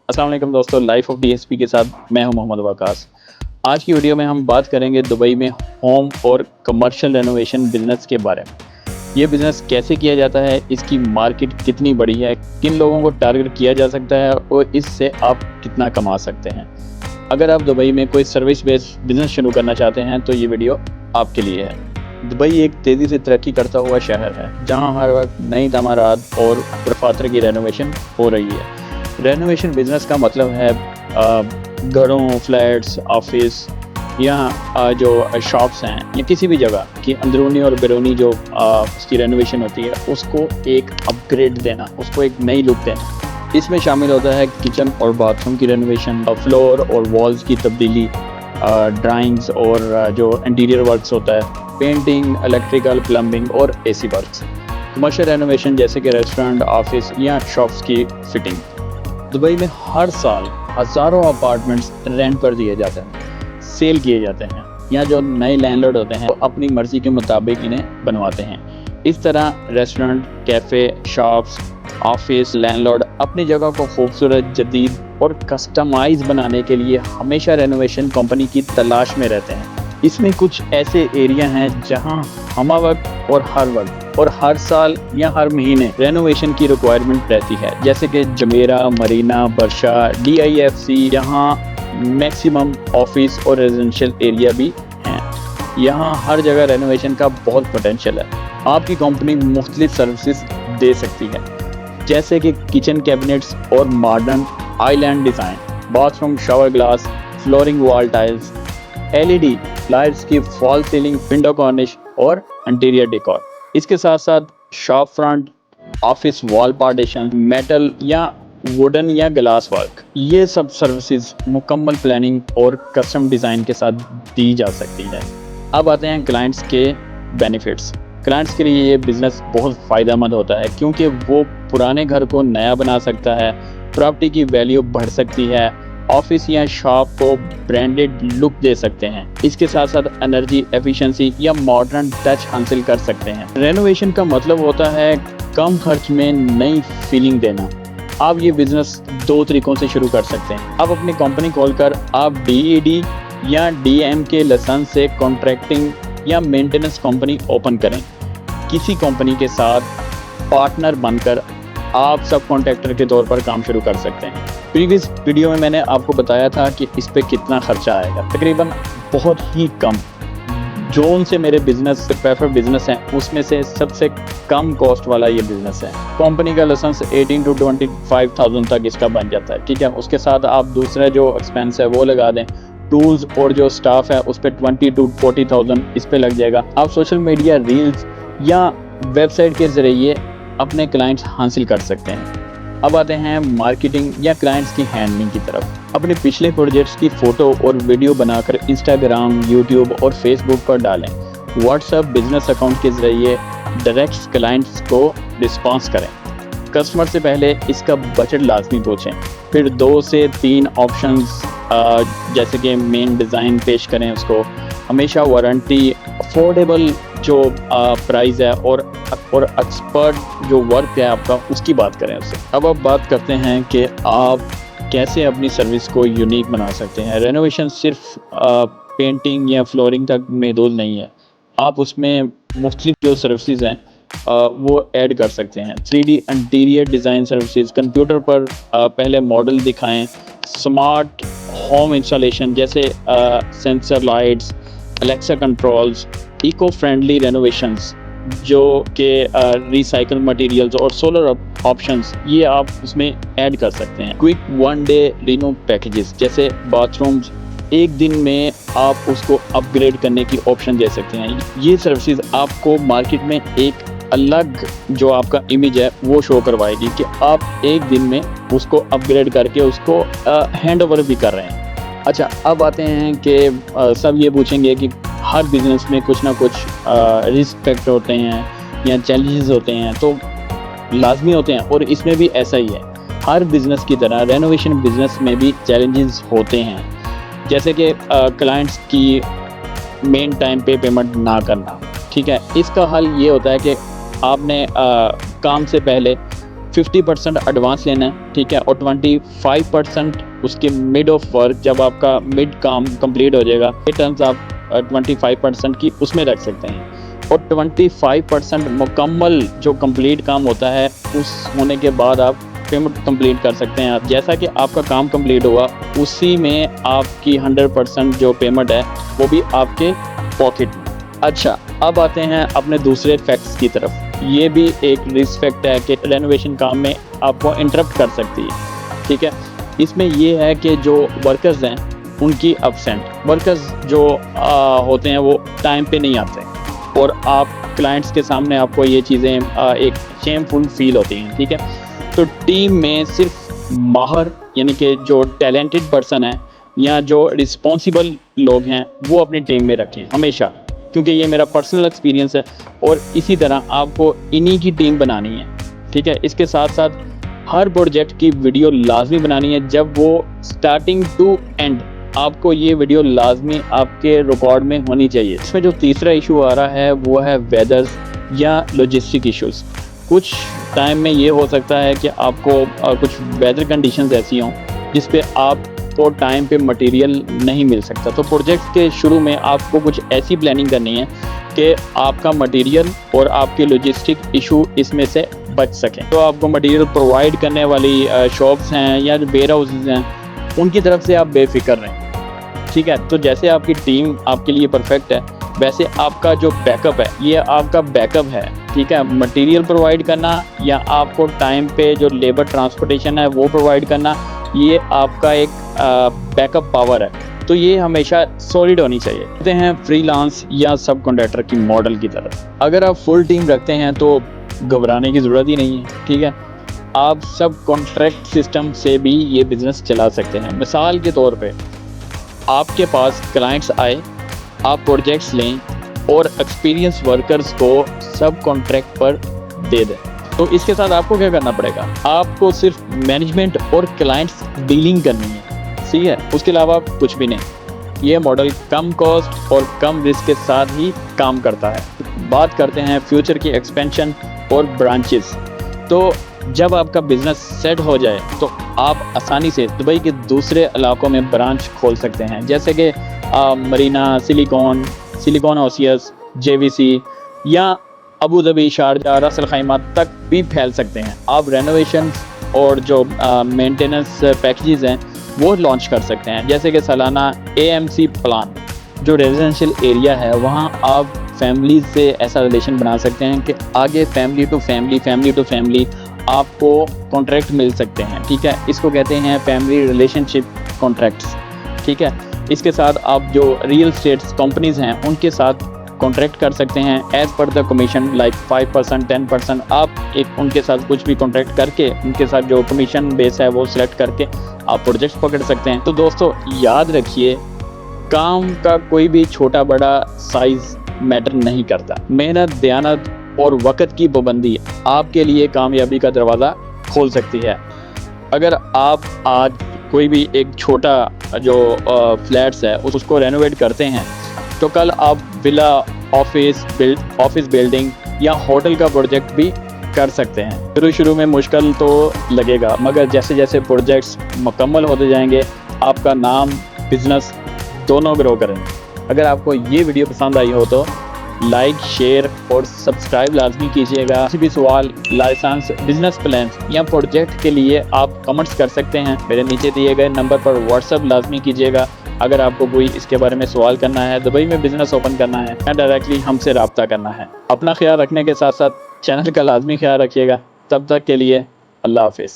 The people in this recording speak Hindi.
अस्सलाम वालेकुम दोस्तों, लाइफ ऑफ डीएसपी के साथ मैं हूं मोहम्मद वकास। आज की वीडियो में हम बात करेंगे दुबई में होम और कमर्शियल रेनोवेशन बिजनेस के बारे में। ये बिज़नेस कैसे किया जाता है, इसकी मार्केट कितनी बड़ी है, किन लोगों को टारगेट किया जा सकता है और इससे आप कितना कमा सकते हैं। अगर आप दुबई में कोई सर्विस बेस्ड बिजनेस शुरू करना चाहते हैं तो ये वीडियो आपके लिए है। दुबई एक तेज़ी से तरक्की करता हुआ शहर है जहाँ हर वक्त नई तमारात और दफातर की रेनोवेशन हो रही है। रेनोवेशन बिजनेस का मतलब है घरों, फ्लैट्स, ऑफिस या जो शॉप्स हैं या किसी भी जगह की अंदरूनी और बैरूनी जो उसकी रेनोवेशन होती है उसको एक अपग्रेड देना, उसको एक नई लुक देना। इसमें शामिल होता है किचन और बाथरूम की रेनोवेशन, फ्लोर और वॉल्स की तब्दीली, ड्राइंग्स और जो इंटीरियर वर्क्स होता है, पेंटिंग, इलेक्ट्रिकल, प्लम्बिंग और एसी वर्क्स। कमर्शियल रेनोवेशन जैसे कि रेस्टोरेंट, ऑफिस या शॉप्स की फिटिंग। दुबई में हर साल हज़ारों अपार्टमेंट्स रेंट पर दिए जाते हैं, सेल किए जाते हैं। यहाँ जो नए लैंडलॉर्ड होते हैं वो अपनी मर्ज़ी के मुताबिक इन्हें बनवाते हैं। इस तरह restaurant, cafe, shops, office landlord अपनी जगह को खूबसूरत, जदीद और कस्टमाइज बनाने के लिए हमेशा रेनोवेशन कंपनी की तलाश में रहते हैं। इसमें कुछ ऐसे एरिया हैं जहां हमा वक्त और हर वक्त और हर साल या हर महीने रेनोवेशन की रिक्वायरमेंट रहती है, जैसे कि जमेरा, मरीना, बरशा, DIFC। यहाँ मैक्सिमम ऑफिस और रेजिडेंशियल एरिया भी हैं। यहाँ हर जगह रेनोवेशन का बहुत पोटेंशियल है। आपकी कंपनी मुख्तलिफ सर्विसेज दे सकती है, जैसे कि किचन कैबिनेट्स और modern island design, bathroom shower glass, flooring wall tiles, LED lights की फॉल सीलिंग, विंडो कॉर्निश और इंटीरियर डेकोर। इसके साथ साथ shop front, office wall partition, metal या वुडन या ग्लास वर्क, ये सब सर्विसेज मुकम्मल प्लानिंग और कस्टम डिज़ाइन के साथ दी जा सकती है। अब आते हैं क्लाइंट्स के बेनिफिट्स। क्लाइंट्स के लिए ये बिज़नेस बहुत फ़ायदेमंद होता है क्योंकि वो पुराने घर को नया बना सकता है, प्रॉपर्टी की वैल्यू बढ़ सकती है, ऑफिस या शॉप को ब्रांडेड लुक दे सकते हैं। इसके साथ साथ एनर्जी एफिशिएंसी या मॉडर्न टच हासिल कर सकते हैं। रेनोवेशन का मतलब होता है कम खर्च में नई फीलिंग देना। आप ये बिज़नेस दो तरीक़ों से शुरू कर सकते हैं। आप अपनी कंपनी खोलकर आप DED या DM के लाइसेंस से कॉन्ट्रैक्टिंग या मेंटेनेंस कंपनी ओपन करें। किसी कंपनी के साथ पार्टनर बनकर आप सब कॉन्ट्रैक्टर के तौर पर काम शुरू कर सकते हैं। प्रीवियस वीडियो में मैंने आपको बताया था कि इस पे कितना खर्चा आएगा, तकरीबन बहुत ही कम। जो उनसे मेरे बिजनेस प्रेफर बिजनेस हैं उसमें से सबसे कम कॉस्ट वाला ये बिजनेस है। कंपनी का लाइसेंस 18 to 25,000 तक इसका बन जाता है, ठीक है। उसके साथ आप दूसरा जो एक्सपेंस है वो लगा दें, टूल्स और जो स्टाफ है उस पर 20 to 40,000 इस पे लग जाएगा। आप सोशल मीडिया रील्स या वेबसाइट के ज़रिए अपने क्लाइंट्स हासिल कर सकते हैं। अब आते हैं मार्केटिंग या क्लाइंट्स की हैंडलिंग की तरफ। अपने पिछले प्रोजेक्ट्स की फ़ोटो और वीडियो बनाकर इंस्टाग्राम, यूट्यूब और फेसबुक पर डालें। व्हाट्सएप बिजनेस अकाउंट के ज़रिए डायरेक्ट क्लाइंट्स को रिस्पॉन्स करें। कस्टमर से पहले इसका बजट लाजमी पूछें, फिर 2 से 3 ऑप्शंस जैसे कि मेन डिज़ाइन पेश करें उसको। हमेशा वारंटी, अफोर्डेबल जो प्राइस है और एक्सपर्ट जो वर्क है आपका उसकी बात करें उससे। अब आप बात करते हैं कि आप कैसे अपनी सर्विस को यूनिक बना सकते हैं। रेनोवेशन सिर्फ पेंटिंग या फ्लोरिंग तक महदूद नहीं है, आप उसमें मुख्तलिफ जो सर्विसेज हैं वो ऐड कर सकते हैं। 3D interior design services, computer पर पहले मॉडल दिखाएं, स्मार्ट होम इंस्टॉलेशन जैसे sensor lights, Alexa controls, eco friendly renovations जो कि रिसाइकल मटेरियल्स और सोलर ऑप्शंस, ये आप उसमें ऐड कर सकते हैं। क्विक 1 डे रिनो पैकेजेस जैसे बाथरूम्स, एक दिन में आप उसको अपग्रेड करने की ऑप्शन दे सकते हैं। ये सर्विसेज आपको मार्केट में एक अलग जो आपका इमेज है वो शो करवाएगी कि आप एक दिन में उसको अपग्रेड करके उसको हैंड ओवर भी कर रहे हैं। अच्छा, अब आते हैं कि सब ये पूछेंगे कि हर बिज़नेस में कुछ ना कुछ रिस्क फैक्टर होते हैं या चैलेंजेस होते हैं, तो लाजमी होते हैं और इसमें भी ऐसा ही है। हर बिज़नेस की तरह रेनोवेशन बिज़नेस में भी चैलेंजेस होते हैं, जैसे कि क्लाइंट्स की मेन टाइम पे पेमेंट ना करना, ठीक है। इसका हल ये होता है कि आपने काम से पहले 50% एडवांस लेना है, ठीक है, और 25% उसके मिड ऑफ वर्क, जब आपका मिड काम कंप्लीट हो जाएगा, ये टर्म्स आप 25% की उसमें रख सकते हैं। और 25% मुकम्मल जो कंप्लीट काम होता है उस होने के बाद आप पेमेंट कंप्लीट कर सकते हैं। आप जैसा कि आपका काम कंप्लीट हुआ उसी में आपकी 100% जो पेमेंट है वो भी आपके पॉकेट में। अच्छा, अब आते हैं अपने दूसरे फैक्ट्स की तरफ। ये भी एक रिस्क फैक्ट है कि रेनोवेशन काम में आपको इंटरप्ट कर सकती है, ठीक है। इसमें ये है कि जो वर्कर्स हैं उनकी एब्सेंट वर्कर्स जो होते हैं वो टाइम पे नहीं आते और आप क्लाइंट्स के सामने आपको ये चीज़ें एक शेमफुल फील होती हैं, ठीक है। तो टीम में सिर्फ माहर यानी कि जो टैलेंटेड पर्सन है या जो रिस्पॉन्सिबल लोग हैं वो अपनी टीम में रखें हमेशा, क्योंकि ये मेरा पर्सनल एक्सपीरियंस है और इसी तरह आपको इन्हीं की टीम बनानी है, ठीक है। इसके साथ साथ हर प्रोजेक्ट की वीडियो लाजमी बनानी है। जब वो स्टार्टिंग टू एंड आपको ये वीडियो लाजमी आपके रिकॉर्ड में होनी चाहिए। इसमें जो तीसरा इशू आ रहा है वो है वेदर्स या लॉजिस्टिक इश्यूज़। कुछ टाइम में ये हो सकता है कि आपको कुछ वेदर कंडीशंस ऐसी हों जिस पे आपको टाइम पे मटेरियल नहीं मिल सकता। तो प्रोजेक्ट के शुरू में आपको कुछ ऐसी प्लानिंग करनी है कि आपका मटेरियल और आपके लॉजिस्टिक इशू इसमें से बच सकें। तो आपको मटेरियल प्रोवाइड करने वाली शॉप्स हैं या जो वेयर हाउसेज हैं उनकी तरफ से आप बेफिक्र रहें, ठीक है। तो जैसे आपकी टीम आपके लिए परफेक्ट है वैसे आपका जो बैकअप है ये आपका बैकअप है, ठीक है। मटेरियल प्रोवाइड करना या आपको टाइम पे जो लेबर ट्रांसपोर्टेशन है वो प्रोवाइड करना, ये आपका एक बैकअप पावर है। तो ये हमेशा सॉलिड होनी चाहिए। कहते हैं फ्रीलांस या सब कॉन्ट्रैक्टर की मॉडल की तरफ। अगर आप फुल टीम रखते हैं तो घबराने की ज़रूरत ही नहीं है, ठीक है। आप सब कॉन्ट्रैक्ट सिस्टम से भी ये बिज़नेस चला सकते हैं। मिसाल के तौर पे आपके पास क्लाइंट्स आए, आप प्रोजेक्ट्स लें और एक्सपीरियंस वर्कर्स को सब कॉन्ट्रैक्ट पर दे दें। तो इसके साथ आपको क्या करना पड़ेगा, आपको सिर्फ मैनेजमेंट और क्लाइंट्स डीलिंग करनी है, ठीक है। उसके अलावा कुछ भी नहीं। ये मॉडल कम कॉस्ट और कम रिस्क के साथ ही काम करता है। बात करते हैं फ्यूचर की एक्सपेंशन और ब्रांचेस। तो जब आपका बिज़नेस सेट हो जाए तो आप आसानी से दुबई के दूसरे इलाकों में ब्रांच खोल सकते हैं, जैसे कि मरीना, सिलिकॉन ओसियस, जेवीसी या अबू धाबी, शारजा, रास अल खैमा तक भी फैल सकते हैं। आप रेनोवेशन और जो मेंटेनेंस पैकेजेस हैं वो लॉन्च कर सकते हैं, जैसे कि सालाना AMC प्लान। जो रेजिडेंशियल एरिया है वहाँ आप फैमिली से ऐसा रिलेशन बना सकते हैं कि आगे फैमिली टू फैमिली आपको कॉन्ट्रैक्ट मिल सकते हैं, ठीक है। इसको कहते हैं फैमिली रिलेशनशिप कॉन्ट्रैक्ट्स, ठीक है। इसके साथ आप जो रियल एस्टेट्स कंपनीज हैं उनके साथ कॉन्ट्रैक्ट कर सकते हैं as per the commission, like 5%, 10%। आप एक उनके साथ कुछ भी कॉन्ट्रैक्ट करके उनके साथ जो कमीशन बेस है वो सिलेक्ट करके आप प्रोजेक्ट्स पकड़ सकते हैं। तो दोस्तों याद रखिए, काम का कोई भी छोटा बड़ा साइज मैटर नहीं करता। मेहनत, दयानत और वक्त की पाबंदी आपके लिए कामयाबी का दरवाज़ा खोल सकती है। अगर आप आज कोई भी एक छोटा जो फ्लैट्स है उसको रेनोवेट करते हैं तो कल आप विला, ऑफिस बिल्डिंग या होटल का प्रोजेक्ट भी कर सकते हैं। शुरू में मुश्किल तो लगेगा, मगर जैसे जैसे प्रोजेक्ट्स मुकम्मल होते जाएंगे आपका नाम, बिजनेस दोनों ग्रो करेंगे। अगर आपको ये वीडियो पसंद आई हो तो लाइक, शेयर और सब्सक्राइब लाजमी कीजिएगा। किसी भी सवाल, लाइसेंस, बिजनेस प्लान या प्रोजेक्ट के लिए आप कमेंट्स कर सकते हैं। मेरे नीचे दिए गए नंबर पर व्हाट्सएप लाजमी कीजिएगा। अगर आपको कोई इसके बारे में सवाल करना है, दुबई में बिजनेस ओपन करना है या डायरेक्टली हमसे रब्ता करना है। अपना ख्याल रखने के साथ साथ चैनल का लाजमी ख्याल रखिएगा। तब तक के लिए अल्लाह हाफिज़।